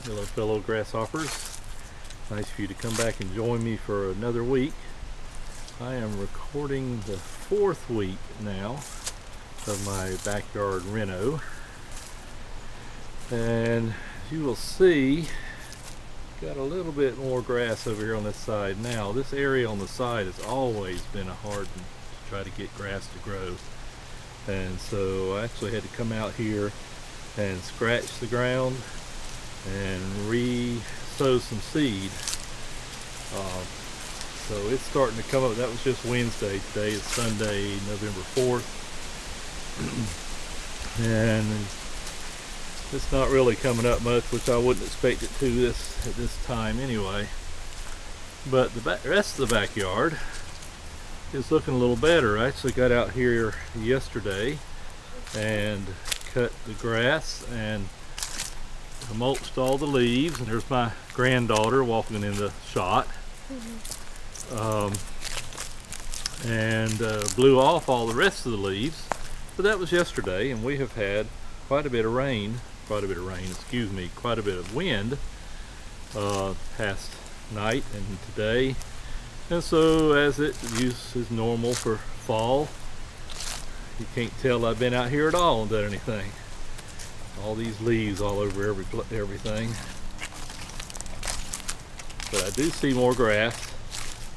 Hello fellow grasshoppers. Nice for you to come back and join me for another week. I am recording the 4th week now of my backyard reno. And as you will see, got a little bit more grass over here on this side now. This area on the side has always been a hard one to try to get grass to grow. And so I actually had to come out here and scratch the ground and re-sow some seed. So it's starting to come up. That was just Wednesday. Today is Sunday, November 4th. And it's not really coming up much, which I wouldn't expect it to at this time anyway. But the rest of the backyard is looking a little better. I actually got out here yesterday and cut the grass and mulched all the leaves, and there's my granddaughter walking in the shot. And blew off all the rest of the leaves. But that was yesterday, and we have had quite a bit of wind past night and today. And so, as it is normal for fall, you can't tell I've been out here at all and done anything. All these leaves all over everything. But I do see more grass,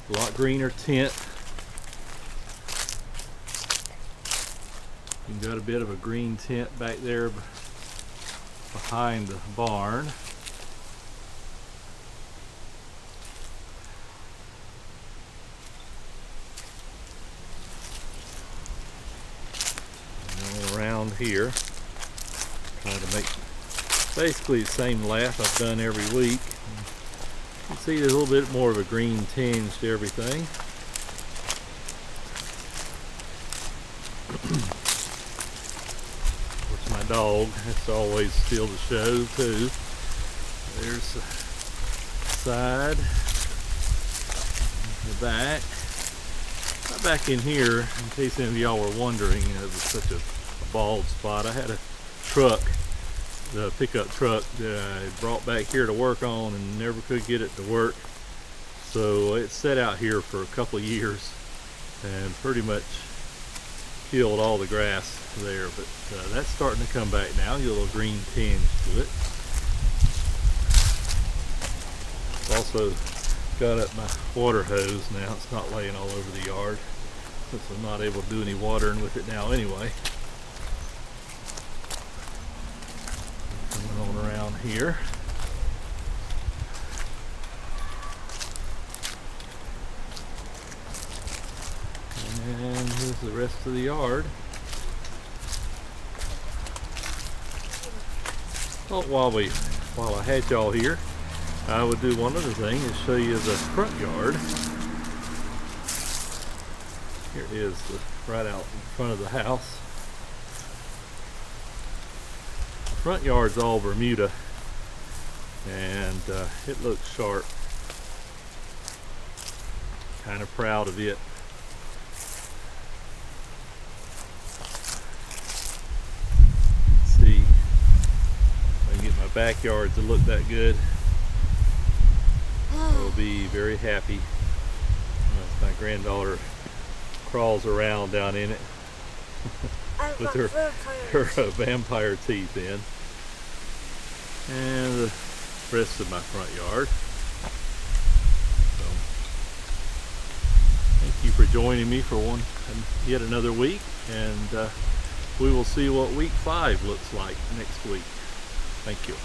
a lot greener tint. You've got a bit of a green tint back there behind the barn. And around here, trying to make basically the same lath I've done every week. You can see there's a little bit more of a green tinge to everything. Of course, my dog has to always steal the show too. There's the side, the back. Back in here, in case any of y'all were wondering, it was such a bald spot. I had a truck, the pickup truck that I brought back here to work on and never could get it to work. So it sat out here for a couple of years and pretty much killed all the grass there. But that's starting to come back now, get a little green tinge to it. Also got up my water hose now. It's not laying all over the yard since I'm not able to do any watering with it now anyway. Coming on around here. And here's the rest of the yard. Oh, while I had y'all here, I would do one other thing is show you the front yard. Here it is, right out in front of the house. The front yard's all Bermuda, and it looks sharp. Kind of proud of it. Let's see if I can get my backyard to look that good. I'll be very happy. My granddaughter crawls around down in it with her vampire teeth in. And the rest of my front yard. So, thank you for joining me for yet another week, and we will see what week 5 looks like next week. Thank you.